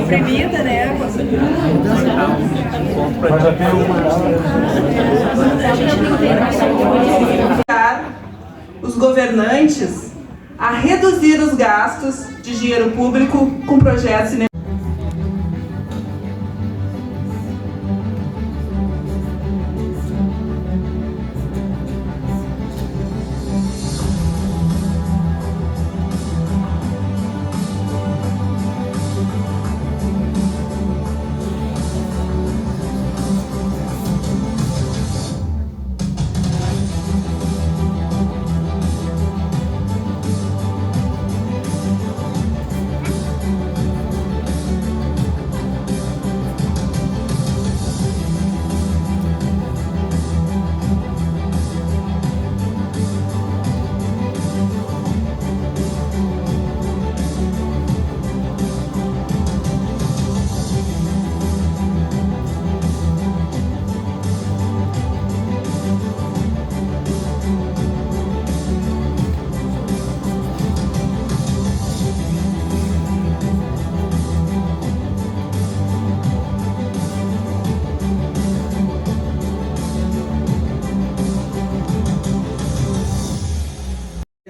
Proibida, né? Os governantes a reduzir os gastos de dinheiro público com projetos cinematográficos.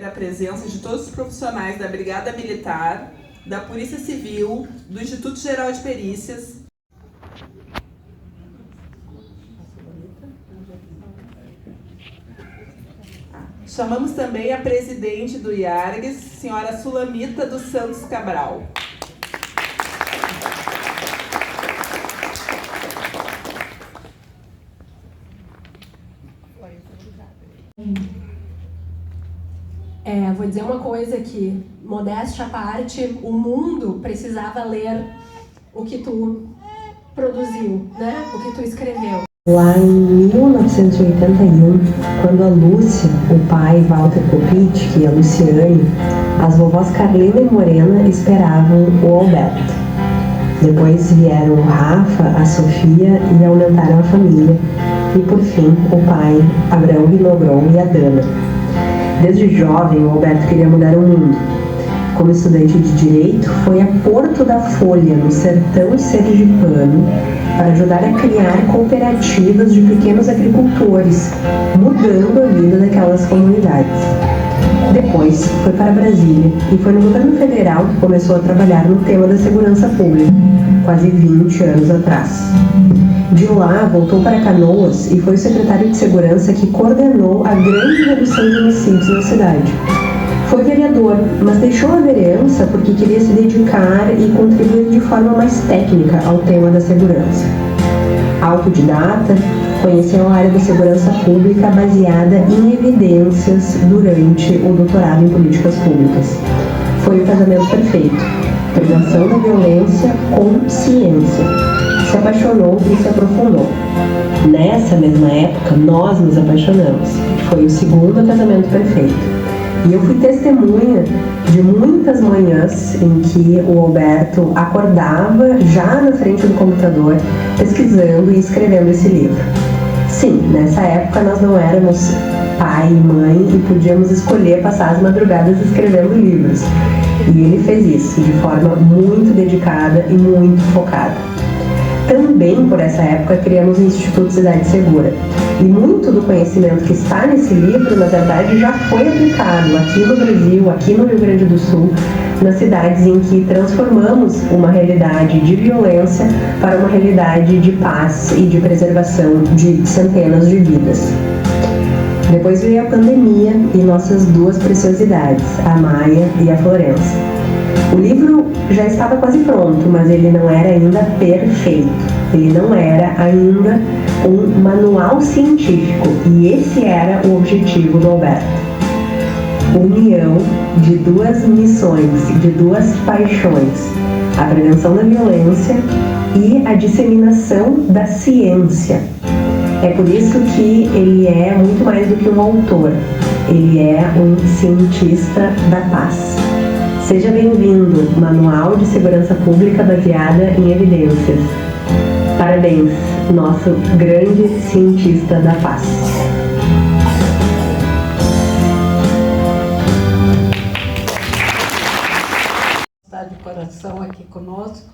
A presença de todos os profissionais da Brigada Militar, da Polícia Civil, do Instituto Geral de Perícias. Chamamos também a presidente do IARGS, senhora Sulamita dos Santos Cabral. Vou dizer uma coisa que, modéstia à parte, o mundo precisava ler o que tu produziu, né? O que tu escreveu. Lá em 1981, quando a Lúcia, o pai Walter Kopitsch e a Luciane, as vovós Carlina e Morena esperavam o Alberto. Depois vieram o Rafa, a Sofia e aumentaram a família. E por fim, o pai, Abraão Vinogron e a Dana. Desde jovem, o Alberto queria mudar o mundo. Como estudante de Direito, foi a Porto da Folha, no sertão sergipano, para ajudar a criar cooperativas de pequenos agricultores, mudando a vida daquelas comunidades. Depois, foi para Brasília e foi no governo federal que começou a trabalhar no tema da segurança pública, quase 20 anos atrás. De lá, voltou para Canoas e foi o secretário de Segurança que coordenou a grande redução de homicídios na cidade. Foi vereador, mas deixou a vereança porque queria se dedicar e contribuir de forma mais técnica ao tema da segurança. Autodidata, conheceu a área da segurança pública baseada em evidências durante o doutorado em políticas públicas. Foi o casamento perfeito. Prevenção da violência com ciência. Se apaixonou e se aprofundou. Nessa mesma época, nós nos apaixonamos. Foi o segundo casamento perfeito. E eu fui testemunha de muitas manhãs em que o Alberto acordava já na frente do computador, pesquisando e escrevendo esse livro. Sim, nessa época nós não éramos pai e mãe e podíamos escolher passar as madrugadas escrevendo livros. E ele fez isso de forma muito dedicada e muito focada. Também por essa época criamos o Instituto Cidade Segura. E muito do conhecimento que está nesse livro, na verdade, já foi aplicado aqui no Brasil, aqui no Rio Grande do Sul, nas cidades em que transformamos uma realidade de violência para uma realidade de paz e de preservação de centenas de vidas. Depois veio a pandemia e nossas duas preciosidades, a Maia e a Florença. O livro já estava quase pronto, mas ele não era ainda perfeito. Ele não era ainda um manual científico, e esse era o objetivo do Alberto. União de duas missões, de duas paixões, a prevenção da violência e a disseminação da ciência. É por isso que ele é muito mais do que um autor, ele é um cientista da paz. Seja bem-vindo, Manual de Segurança Pública baseada em evidências. Parabéns, nosso grande cientista da paz. Está de coração aqui conosco.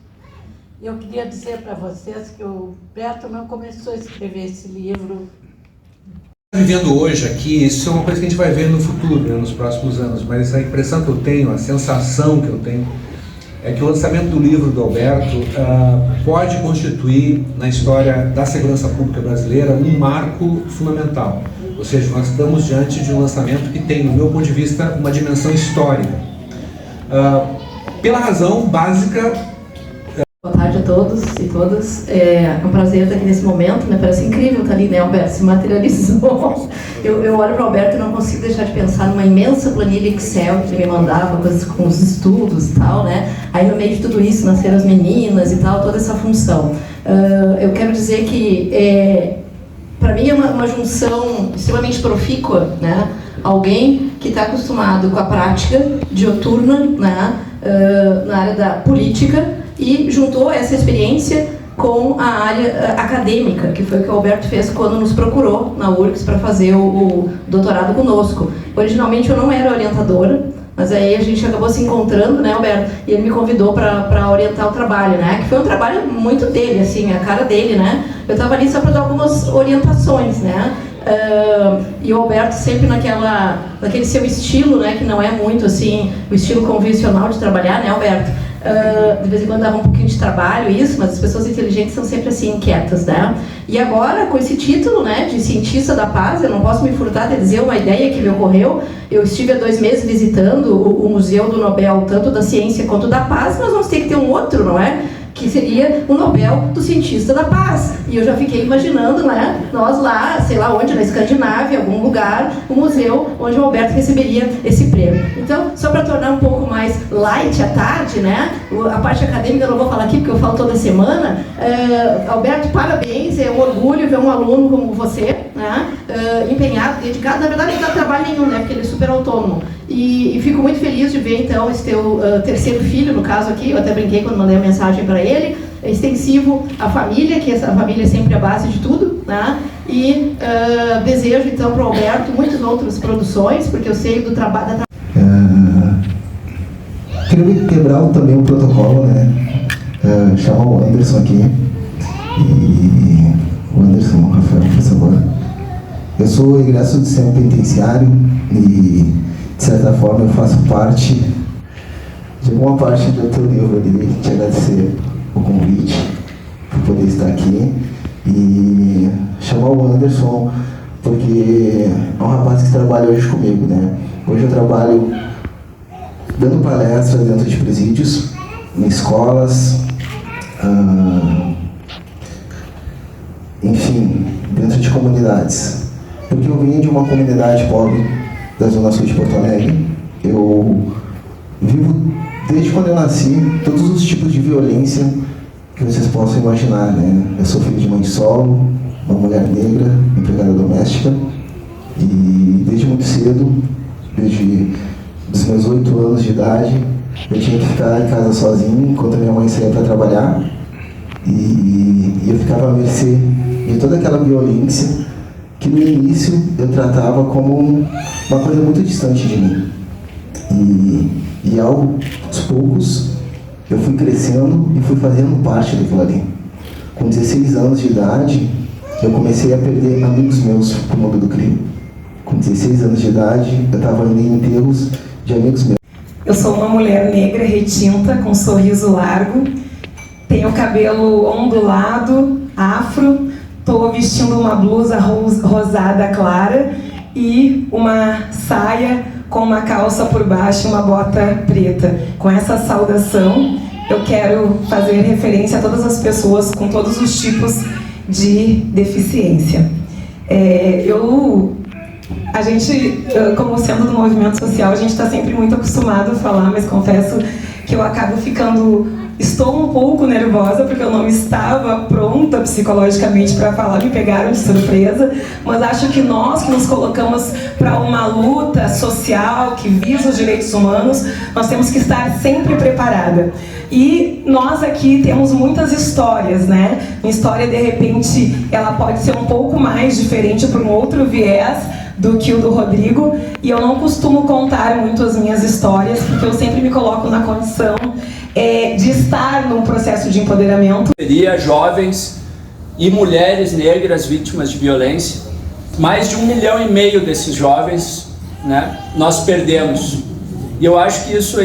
Eu queria dizer para vocês que o Beto não começou a escrever esse livro. Vivendo hoje aqui, isso é uma coisa que a gente vai ver no futuro, né, nos próximos anos, mas a impressão que eu tenho, a sensação que eu tenho, é que o lançamento do livro do Alberto pode constituir na história da segurança pública brasileira um marco fundamental. Ou seja, nós estamos diante de um lançamento que tem, no meu ponto de vista, uma dimensão histórica. Pela razão básica. Boa tarde a todos e todas. É um prazer estar aqui nesse momento, né? Parece incrível estar ali, né, Alberto? Se materializou. Eu olho para o Alberto e não consigo deixar de pensar numa imensa planilha Excel que ele me mandava, coisas com os estudos e tal, né? Aí no meio de tudo isso nasceram as meninas e tal, toda essa função. Eu quero dizer que, para mim, é uma junção extremamente profícua, né? Alguém que está acostumado com a prática dioturna, né? Na área da política, e juntou essa experiência com a área acadêmica, que foi o que o Alberto fez quando nos procurou na URGS para fazer o doutorado conosco. Originalmente eu não era orientadora, mas aí a gente acabou se encontrando, né, Alberto? E ele me convidou para orientar o trabalho, né? Que foi um trabalho muito dele, assim, a cara dele, né? Eu estava ali só para dar algumas orientações, né? E o Alberto sempre naquele seu estilo, né? Que não é muito, assim, o estilo convencional de trabalhar, né, Alberto? De vez em quando dava um pouquinho de trabalho isso, mas as pessoas inteligentes são sempre assim, inquietas, né? E agora, com esse título, né, de cientista da paz, eu não posso me furtar de dizer uma ideia que me ocorreu. Eu estive há 2 meses visitando o Museu do Nobel, tanto da ciência quanto da paz. Nós vamos ter que ter um outro, não é? Que seria o Nobel do Cientista da Paz. E eu já fiquei imaginando, né, nós lá, sei lá onde, na Escandinávia, algum lugar, um museu onde o Alberto receberia esse prêmio. Então, só para tornar um pouco mais light à tarde, né, a parte acadêmica eu não vou falar aqui porque eu falo toda semana. Alberto, parabéns, é um orgulho ver um aluno como você, né, empenhado, dedicado. Na verdade, não dá trabalho nenhum, né, porque ele é super autônomo. E fico muito feliz de ver, então, esse teu terceiro filho, no caso aqui, eu até brinquei quando mandei a mensagem para ele, é extensivo à família, que essa família é sempre a base de tudo, né? E desejo, então, para o Alberto muitas outras produções, porque eu sei do trabalho... Queria quebrar também o protocolo, né? Chamar o Anderson aqui. E o Anderson, Rafael, por favor. Eu sou egresso do sistema penitenciário e, de certa forma, eu faço parte de alguma parte do teu livro ali. Te agradecer o convite por poder estar aqui e chamar o Anderson, porque é um rapaz que trabalha hoje comigo, né? Hoje eu trabalho dando palestras dentro de presídios, em escolas, enfim, dentro de comunidades. Porque eu vim de uma comunidade pobre da Zona Sul de Porto Alegre. Eu vivo, desde quando eu nasci, todos os tipos de violência que vocês possam imaginar, né? Eu sou filho de mãe solo, uma mulher negra, empregada doméstica, e desde muito cedo, desde os meus 8 anos de idade, eu tinha que ficar em casa sozinho enquanto a minha mãe saía para trabalhar, e eu ficava à mercê de toda aquela violência que no início eu tratava como uma coisa muito distante de mim. E aos poucos eu fui crescendo e fui fazendo parte daquilo ali. Com 16 anos de idade, eu comecei a perder amigos meus pro mundo do crime. Com 16 anos de idade, eu estava indo em enterros de amigos meus. Eu sou uma mulher negra, retinta, com um sorriso largo, tenho cabelo ondulado, afro, estou vestindo uma blusa rosada clara e uma saia com uma calça por baixo e uma bota preta. Com essa saudação, eu quero fazer referência a todas as pessoas com todos os tipos de deficiência. A gente, como sendo do movimento social, a gente está sempre muito acostumado a falar, mas confesso que eu acabo ficando Estou um pouco nervosa porque eu não estava pronta psicologicamente para falar, me pegaram de surpresa, mas acho que nós que nos colocamos para uma luta social que visa os direitos humanos, nós temos que estar sempre preparada. E nós aqui temos muitas histórias, né? Uma história, de repente, ela pode ser um pouco mais diferente por um outro viés do que o do Rodrigo, e eu não costumo contar muito as minhas histórias, porque eu sempre me coloco na condição de estar num processo de empoderamento. Seria jovens e mulheres negras vítimas de violência. Mais de 1,5 milhão desses jovens, né, nós perdemos. E eu acho que isso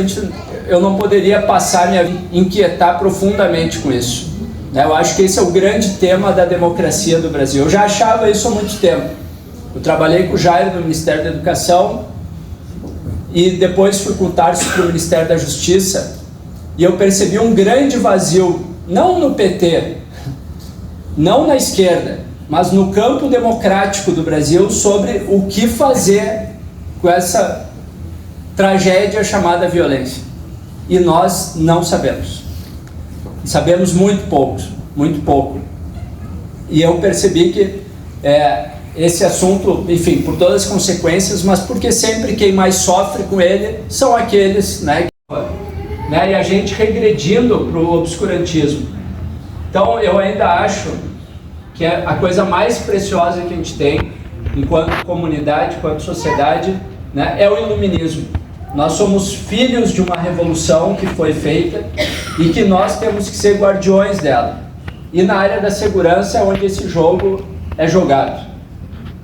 eu não poderia passar minha vida inquietar profundamente com isso. Né? Eu acho que esse é o grande tema da democracia do Brasil. Eu já achava isso há muito tempo. Eu trabalhei com o Jair no Ministério da Educação e depois fui com o Tarso para o Ministério da Justiça. E eu percebi um grande vazio, não no PT, não na esquerda, mas no campo democrático do Brasil sobre o que fazer com essa tragédia chamada violência. E nós não sabemos. Sabemos muito pouco. E eu percebi que esse assunto, enfim, por todas as consequências, mas porque sempre quem mais sofre com ele são aqueles, né, e a gente regredindo para o obscurantismo. Então eu ainda acho que a coisa mais preciosa que a gente tem, enquanto comunidade, enquanto sociedade, né, é o iluminismo. Nós somos filhos de uma revolução que foi feita e que nós temos que ser guardiões dela. E na área da segurança é onde esse jogo é jogado.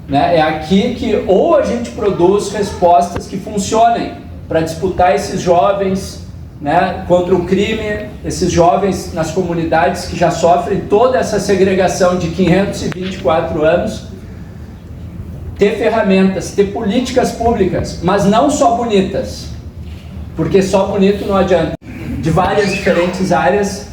Né? É aqui que ou a gente produz respostas que funcionem para disputar esses jovens, né, contra o crime, esses jovens nas comunidades que já sofrem toda essa segregação de 524 anos, ter ferramentas, ter políticas públicas, mas não só bonitas, porque só bonito não adianta, de várias diferentes áreas,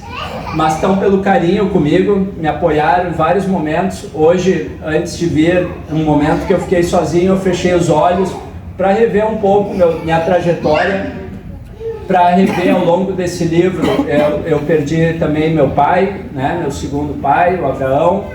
mas estão pelo carinho comigo, me apoiaram em vários momentos. Hoje, antes de vir, um momento que eu fiquei sozinho, eu fechei os olhos para rever um pouco minha trajetória, para rever ao longo desse livro. Eu perdi também meu pai, né, meu segundo pai, o Abraão,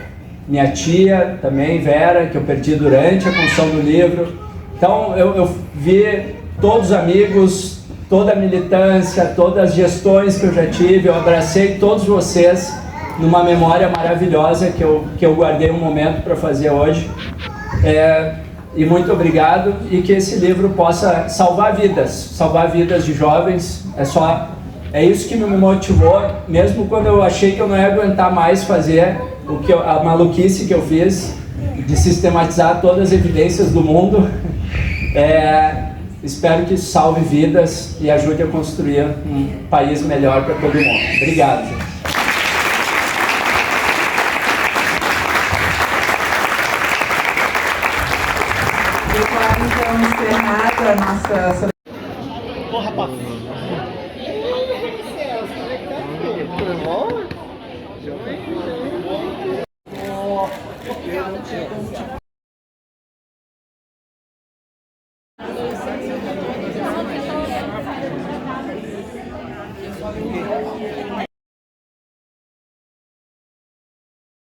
minha tia também, Vera, que eu perdi durante a construção do livro. Então eu vi todos os amigos, toda a militância, todas as gestões que eu já tive, eu abracei todos vocês numa memória maravilhosa que eu guardei um momento para fazer hoje. E muito obrigado, e que esse livro possa salvar vidas de jovens. É isso que me motivou, mesmo quando eu achei que eu não ia aguentar mais fazer a maluquice que eu fiz de sistematizar todas as evidências do mundo. Espero que isso salve vidas e ajude a construir um país melhor para todo mundo. Obrigado, gente. Então, encerrada a nossa... Ô, rapaz!